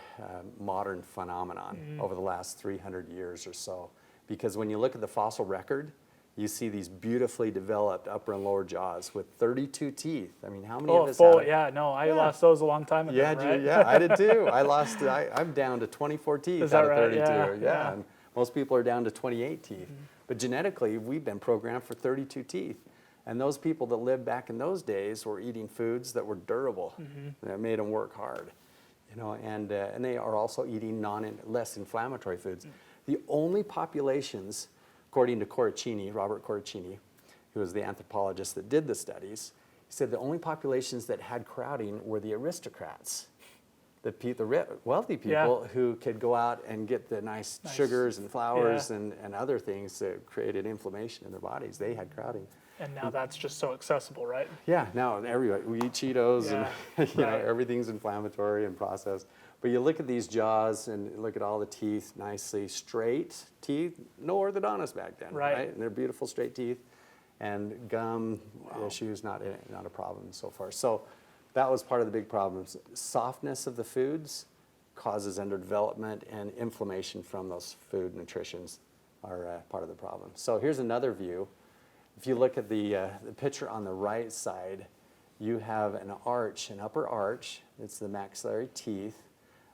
B: modern phenomenon over the last 300 years or so. Because when you look at the fossil record, you see these beautifully developed upper and lower jaws with 32 teeth. I mean, how many of us have?
A: I lost those a long time ago, right?
B: Yeah, I did too. I'm down to 24 teeth out of 32. Yeah. And most people are down to 28 teeth. But genetically, we've been programmed for 32 teeth. And those people that lived back in those days were eating foods that were durable, that made them work hard, and they are also eating less inflammatory foods. The only populations, according to Robert Corricini, who was the anthropologist that did the studies, he said the only populations that had crowding were the aristocrats, the wealthy people who could go out and get the nice sugars and flours and other things that created inflammation in their bodies. They had crowding.
A: And now that's just so accessible, right?
B: Yeah, now everybody, we eat Cheetos and everything's inflammatory and processed. But you look at these jaws and look at all the teeth, nicely straight teeth, no orthodontist back then, right? And they're beautiful straight teeth, and gum issues not a problem so far. So that was part of the big problems. Softness of the foods causes underdevelopment, and inflammation from those food nutritions are part of the problem. So here's another view. If you look at the picture on the right side, you have an upper arch. It's the maxillary teeth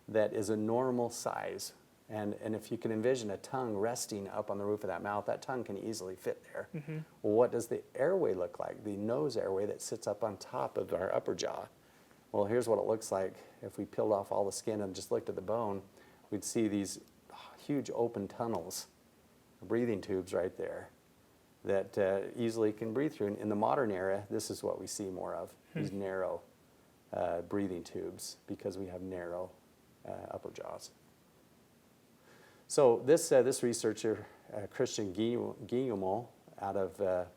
B: that is a normal size. And if you can envision a tongue resting up on the roof of that mouth, that tongue can easily fit there. Well, what does the airway look like? The nose airway that sits up on top of our upper jaw. Well, here's what it looks like. If we peeled off all the skin and just looked at the bone, we'd see these huge open tunnels breathing tubes right there that easily can breathe through. And in the modern era, this is what we see more of, these narrow breathing tubes, because we have narrow upper jaws. So this researcher, Christian Guillemot out of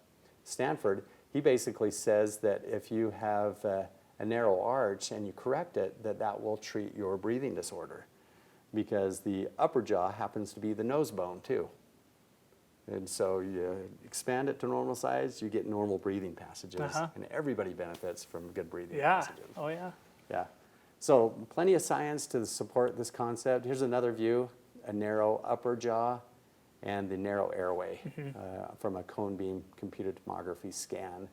B: Stanford, he basically says that if you have a narrow arch and you correct it, that will treat your breathing disorder, because the upper jaw happens to be the nose bone too. And so you expand it to normal size, you get normal breathing passages, and everybody benefits from good breathing passages.
A: Oh, yeah.
B: Yeah. So plenty of science to support this concept. Here's another view, a narrow upper jaw and the narrow airway from a cone beam computed tomography scan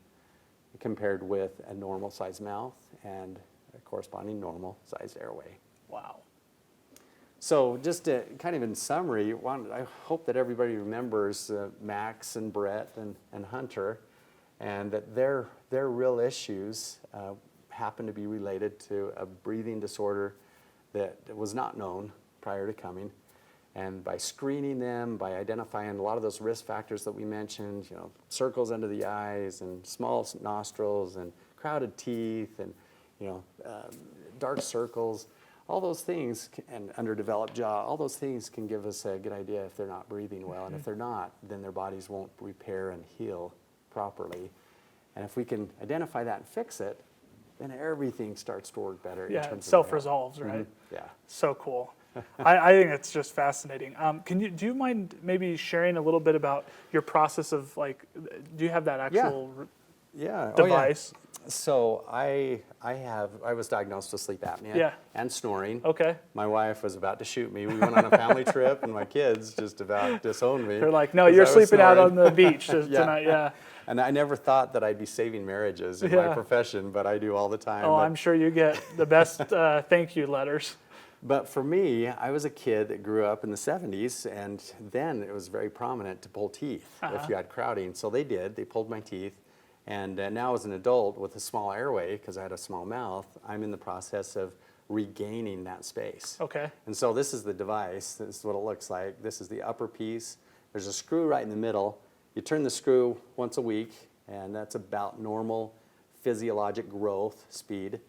B: compared with a normal sized mouth and a corresponding normal sized airway.
A: Wow.
B: So just to, kind of in summary, I hope that everybody remembers Max and Bret and Hunter, and that their real issues happen to be related to a breathing disorder that was not known prior to coming. And by screening them, by identifying a lot of those risk factors that we mentioned, circles under the eyes and small nostrils and crowded teeth and dark circles, all those things, and underdeveloped jaw, all those things can give us a good idea if they're not breathing well. And if they're not, then their bodies won't repair and heal properly. And if we can identify that and fix it, then everything starts to work better.
A: Yeah,
B: in terms
A: it
B: of
A: self-resolves, right?
B: Yeah.
A: So cool. I think it's just fascinating. Do you mind maybe sharing a little bit about your process of, do you have that actual device?
B: Oh, yeah. So I was diagnosed with sleep apnea and snoring.
A: Okay.
B: My wife was about to shoot me. We went on a family trip, and my kids just about disowned me.
A: They're like, no, you're sleeping out on the beach tonight. Yeah.
B: And I never thought that I'd be saving marriages in my profession, but I do all the time.
A: Oh, I'm sure you get the best thank you letters.
B: But for me, I was a kid that grew up in the 70s, and then it was very prominent to pull teeth if you had crowding. So they did. They pulled my teeth. And now as an adult with a small airway, because I had a small mouth, I'm in the process of regaining that space.
A: Okay.
B: And so this is the device. This is what it looks like. This is the upper piece. There's a screw right in the middle. You turn the screw once a week, and that's about normal physiologic growth speed.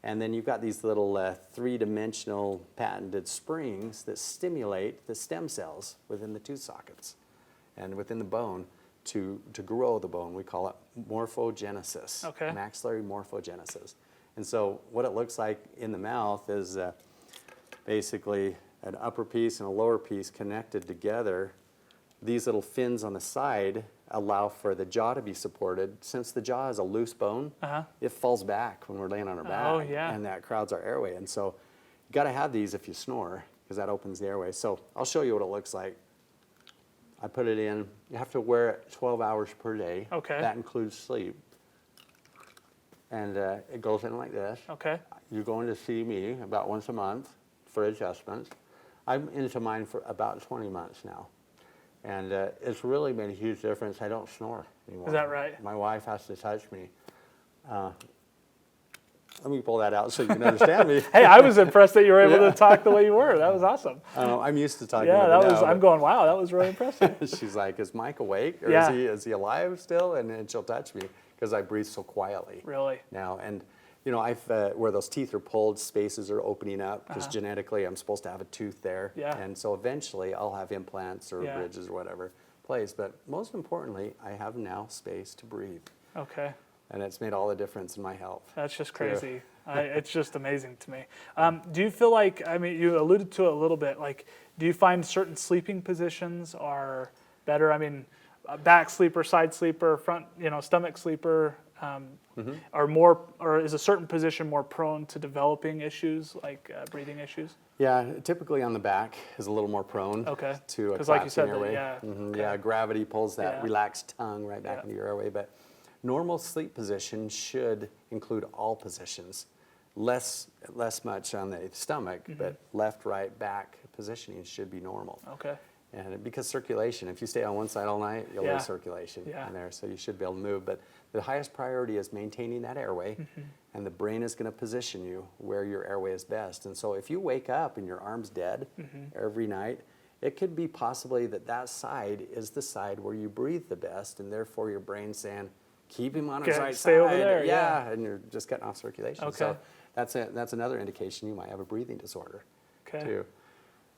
B: And then you've got these little three-dimensional patented springs that stimulate the stem cells within the tooth sockets and within the bone to grow the bone. We call it morphogenesis, maxillary morphogenesis. And so what it looks like in the mouth is basically an upper piece and a lower piece connected together. These little fins on the side allow for the jaw to be supported. Since the jaw is a loose bone, it falls back when we're laying on our back, and that crowds our airway. And so you got to have these if you snore, because that opens the airway. So I'll show you what it looks like. I put it in. You have to wear it 12 hours per day.
A: Okay.
B: That includes sleep. And it goes in like this.
A: Okay.
B: You're going to see me about once a month for adjustments. I'm into mine for about 20 months now. And it's really made a huge difference. I don't snore anymore.
A: Is that right?
B: My wife has to touch me. Let me pull that out so you can understand me.
A: Hey, I was impressed that you were able to talk the way you were. That was awesome.
B: I'm used to talking.
A: Yeah,
B: now,
A: I'm going, wow, that was really impressive.
B: She's like, is Mike awake? Or is he alive still? And she'll touch me because I breathe so quietly.
A: Really?
B: Now, and where those teeth are pulled, spaces are opening up because genetically I'm supposed to have a tooth there.
A: Yeah.
B: And so eventually I'll have implants or bridges or whatever placed. But most importantly, I have now space to breathe.
A: Okay.
B: And it's made all the difference in my health.
A: That's just crazy. It's just amazing to me. Do you feel like, you alluded to it a little bit, do you find certain sleeping positions are better? Back sleeper, side sleeper, front, stomach sleeper, are more, or is a certain position more prone to developing issues like breathing issues?
B: Yeah, typically on the back is a little more prone to a collapsing airway. Gravity pulls that relaxed tongue right back into your airway. But normal sleep position should include all positions. Less much on the stomach, but left, right, back positioning should be normal.
A: Okay.
B: And because circulation, if you stay on one side all night, you'll lose circulation in there, so you should be able to move. But the highest priority is maintaining that airway, and the brain is going to position you where your airway is best. And so if you wake up and your arm's dead every night, it could be possibly that side is the side where you breathe the best, and therefore your brain's saying, keep him on his right
A: stay
B: side.
A: over there,
B: yeah, and you're just cutting off circulation.
A: Okay.
B: So that's another indication you might have a breathing disorder too.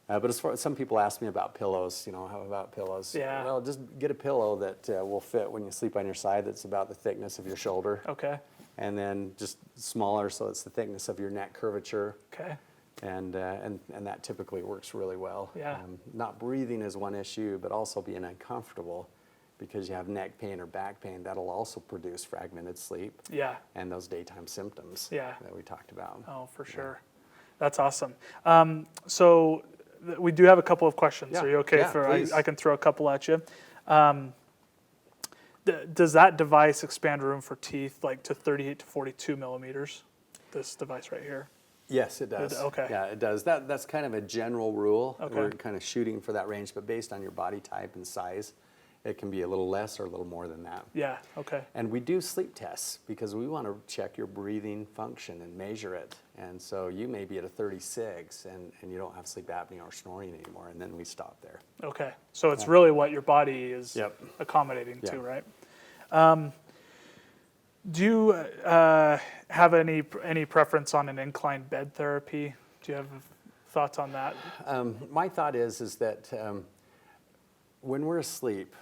B: But as far as some people ask me about pillows, how about pillows?
A: Yeah.
B: Well, just get a pillow that will fit when you sleep on your side that's about the thickness of your shoulder.
A: Okay.
B: And then just smaller so it's the thickness of your neck curvature.
A: Okay.
B: And that typically works really well.
A: Yeah.
B: Not breathing is one issue, but also being uncomfortable because you have neck pain or back pain. That'll also produce fragmented sleep.
A: Yeah.
B: And those daytime symptoms that we talked about.
A: Oh, for sure. That's awesome. So we do have a couple of questions.
B: Yeah.
A: Are you okay
B: Yeah,
A: I can throw a couple at you? Does that device expand room for teeth like to 38 to 42 millimeters? This device right here.
B: Yes, it does.
A: Okay.
B: Yeah, it does. That's kind of a general rule.
A: Okay.
B: We're kind of shooting for that range, but based on your body type and size, it can be a little less or a little more than that.
A: Yeah. Okay.
B: And we do sleep tests because we want to check your breathing function and measure it. And so you may be at a 36 and you don't have sleep apnea or snoring anymore, and then we stop there.
A: Okay. So it's really what your body is
B: Yep.
A: accommodating to,
B: Yeah.
A: right? Do you have any preference on an inclined bed therapy? Do you have thoughts on that?
B: My thought is that when we're asleep,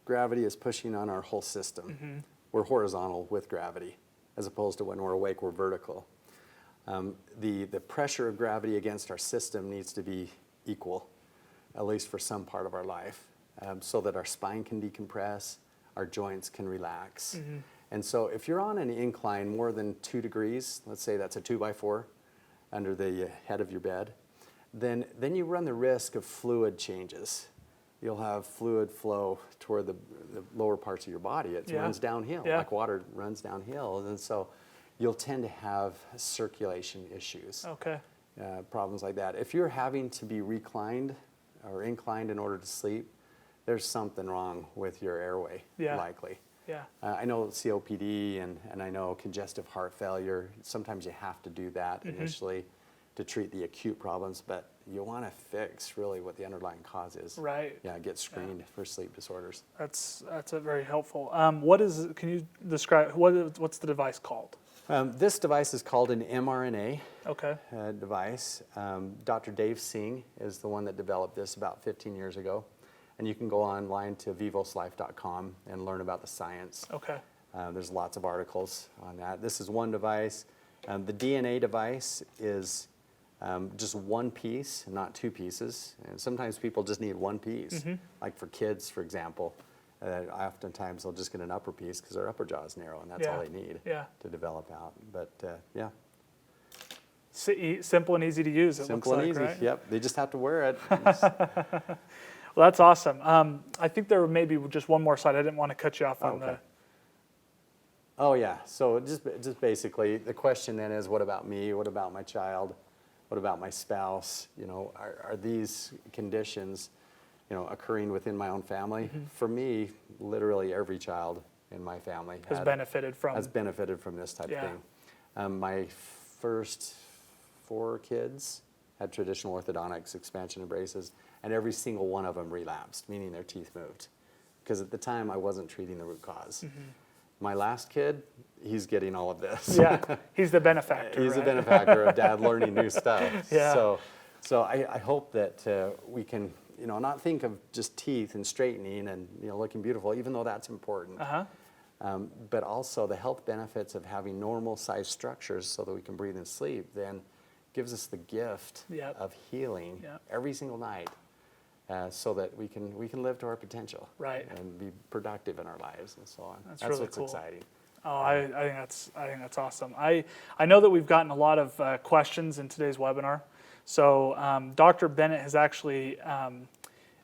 B: gravity is pushing on our whole system.
A: Mm-hmm.
B: We're horizontal with gravity, as opposed to when we're awake, we're vertical. The pressure of gravity against our system needs to be equal, at least for some part of our life, so that our spine can decompress, our joints can relax.
A: Mm-hmm.
B: And so if you're on an incline more than 2 degrees, let's say that's a 2x4 under the head of your bed, then you run the risk of fluid changes. You'll have fluid flow toward the lower parts of your body. It runs downhill, like water runs downhill. And so you'll tend to have circulation issues,
A: Okay.
B: problems like that. If you're having to be reclined or inclined in order to sleep, there's something wrong with your airway, likely.
A: Yeah.
B: I know COPD and I know congestive heart failure. Sometimes you have to do that initially to treat the acute problems, but you want to fix really what the underlying cause is.
A: Right.
B: Yeah, get screened for sleep disorders.
A: That's a very helpful. Can you describe what's the device called?
B: This device is called an mRNA
A: Okay.
B: device. Dr. Dave Singh is the one that developed this about 15 years ago. And you can go online to vivoslife.com and learn about the science.
A: Okay.
B: There's lots of articles on that. This is one device. The DNA device is just one piece, not 2 pieces. And sometimes people just need one piece. Like for kids, for example, oftentimes they'll just get an upper piece because their upper jaw is narrow, and that's all they need to develop out. But yeah.
A: Simple and easy to use,
B: Simple and easy,
A: right?
B: Yep. They just have to wear it.
A: Well, that's awesome. I think there may be just one more slide. I didn't want to cut you off on the...
B: Oh, yeah. So just basically, the question then is, what about me? What about my child? What about my spouse? Are these conditions, occurring within my own family? For me, literally every child in my family
A: has benefited from
B: this type of thing. My first 4 kids had traditional orthodontics, expansion and braces, and every single one of them relapsed, meaning their teeth moved. Because at the time, I wasn't treating the root cause. My last kid, he's getting all of this.
A: Yeah, he's the benefactor.
B: He's the benefactor of dad learning new stuff.
A: Yeah.
B: So I hope that we can, not think of just teeth and straightening and looking beautiful, even though that's important. But also the health benefits of having normal sized structures so that we can breathe and sleep then gives us the gift of healing every single night. So that we can live to our potential, and be productive in our lives and so on. That's
A: really
B: what's
A: cool.
B: exciting.
A: Oh, I think that's awesome. I know that we've gotten a lot of questions in today's webinar. So Dr. Bennett has actually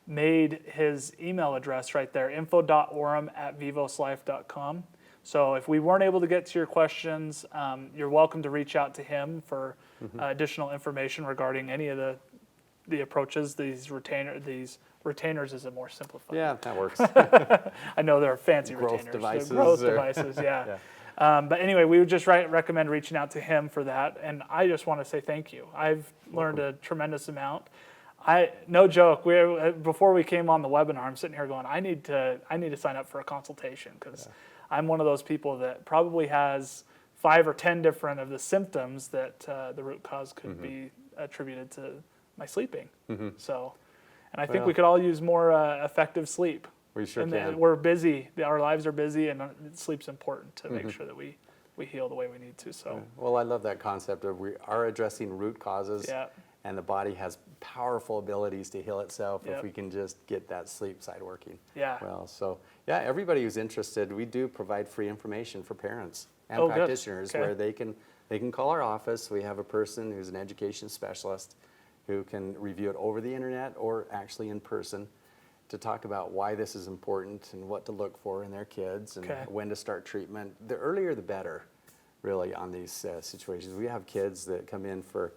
A: made his email address right there, info.oram@vivoslife.com. So if we weren't able to get to your questions, you're welcome to reach out to him for additional information regarding any of the approaches. These retainers is a more simplified.
B: Yeah, that works.
A: I know there are fancy
B: Growth
A: retainers.
B: devices.
A: Growth devices, yeah. But anyway, we would just recommend reaching out to him for that. And I just want to say thank you. I've learned a tremendous amount. No joke. Before we came on the webinar, I'm sitting here going, I need to sign up for a consultation because I'm one of those people that probably has 5 or 10 different of the symptoms that the root cause could be attributed to my sleeping. So, and I think we could all use more effective sleep.
B: We sure can.
A: We're busy. Our lives are busy, and sleep's important to make sure that we heal the way we need to. So.
B: Well, I love that concept of we are addressing root causes.
A: Yeah.
B: And the body has powerful abilities to heal itself if we can just get that sleep side working.
A: Yeah.
B: Well, so yeah, everybody who's interested, we do provide free information for parents and practitioners where they can call our office. We have a person who's an education specialist who can review it over the internet or actually in person to talk about why this is important and what to look for in their kids and when to start treatment. The earlier the better, really, on these situations. We have kids that come in for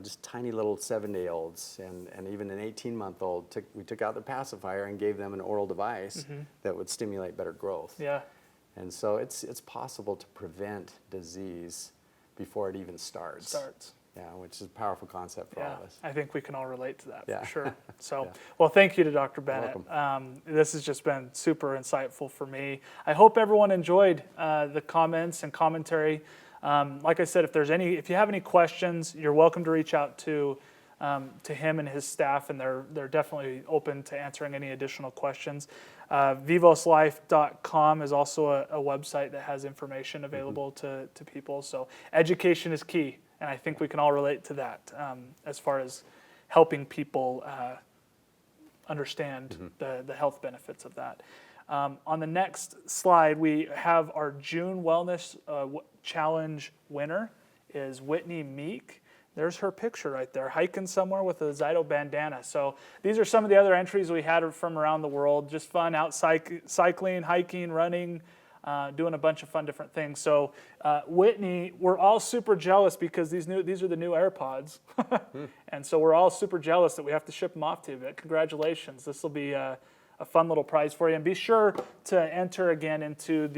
B: just tiny little 7-day-olds and even an 18-month-old. We took out the pacifier and gave them an oral device that would stimulate better growth.
A: Yeah.
B: And so it's possible to prevent disease before it even starts. Yeah, which is a powerful concept for all of us.
A: I think we can all relate to that for sure. So,
B: Yeah.
A: Well, thank you to Dr. Bennett. This has just been super insightful for me. I hope everyone enjoyed the comments and commentary. Like I said, if you have any questions, you're welcome to reach out to him and his staff, and they're definitely open to answering any additional questions. vivoslife.com is also a website that has information available to people. So education is key, and I think we can all relate to that as far as helping people understand the health benefits of that. On the next slide, we have our June Wellness Challenge winner is Whitney Meek. There's her picture right there, hiking somewhere with a ZYTO bandana. So these are some of the other entries we had from around the world. Just fun out cycling, hiking, running, doing a bunch of fun different things. So Whitney, we're all super jealous because these are the new AirPods. And so we're all super jealous that we have to ship them off to you. But congratulations. This will be a fun little prize for you. And be sure to enter again into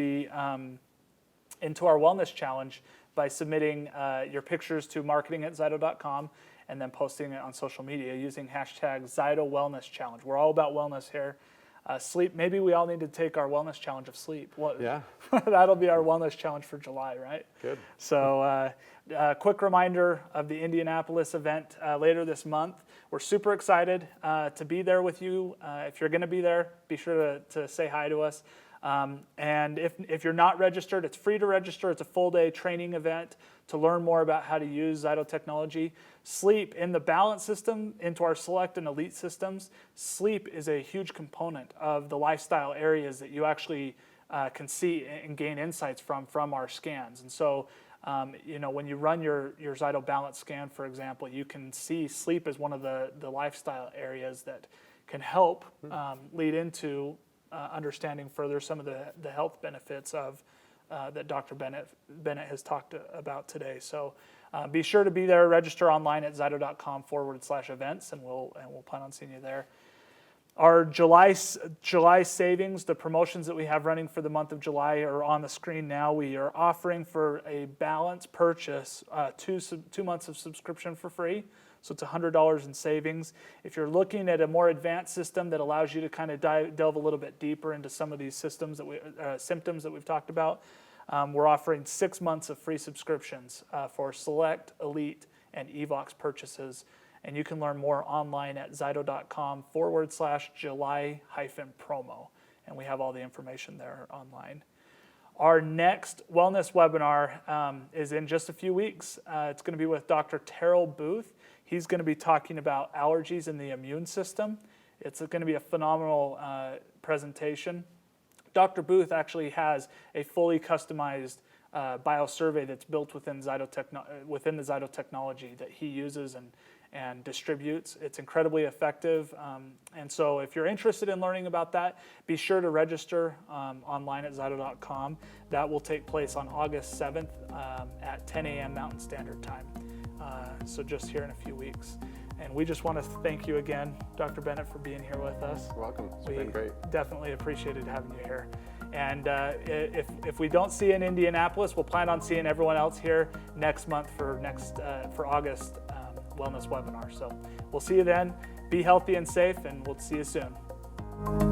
A: our Wellness Challenge by submitting your pictures to marketing@zyto.com and then posting it on social media using hashtag ZYTO Wellness Challenge. We're all about wellness here. Sleep, maybe we all need to take our Wellness Challenge of sleep.
B: Yeah.
A: That'll be our Wellness Challenge for July, right?
B: Good.
A: So quick reminder of the Indianapolis event later this month. We're super excited to be there with you. If you're going to be there, be sure to say hi to us. And if you're not registered, it's free to register. It's a full-day training event to learn more about how to use ZYTO technology. Sleep, in the balance system, into our select and elite systems, sleep is a huge component of the lifestyle areas that you actually can see and gain insights from our scans. And so, when you run your ZYTO balance scan, for example, you can see sleep as one of the lifestyle areas that can help lead into understanding further some of the health benefits of that Dr. Bennett has talked about today. So be sure to be there. Register online at zyto.com/events, and we'll plan on seeing you there. Our July savings, the promotions that we have running for the month of July are on the screen now. We are offering for a balance purchase 2 months of subscription for free. So it's $100 in savings. If you're looking at a more advanced system that allows you to kind of delve a little bit deeper into some of these symptoms that we've talked about, we're offering 6 months of free subscriptions for select, elite, and EVOX purchases. And you can learn more online at zyto.com/July-promo. And we have all the information there online. Our next wellness webinar is in just a few weeks. It's going to be with Dr. Terrell Booth. He's going to be talking about allergies in the immune system. It's going to be a phenomenal presentation. Dr. Booth actually has a fully customized biosurvey that's built within the ZYTO technology that he uses and distributes. It's incredibly effective. And so if you're interested in learning about that, be sure to register online at zyto.com. That will take place on August 7th at 10 a.m. Mountain Standard Time. So just here in a few weeks. And we just want to thank you again, Dr. Bennett, for being here with us.
B: You're welcome. It's been great.
A: Definitely appreciated having you here. And if we don't see you in Indianapolis, we'll plan on seeing everyone else here next month for August Wellness webinar. So we'll see you then. Be healthy and safe, and we'll see you soon.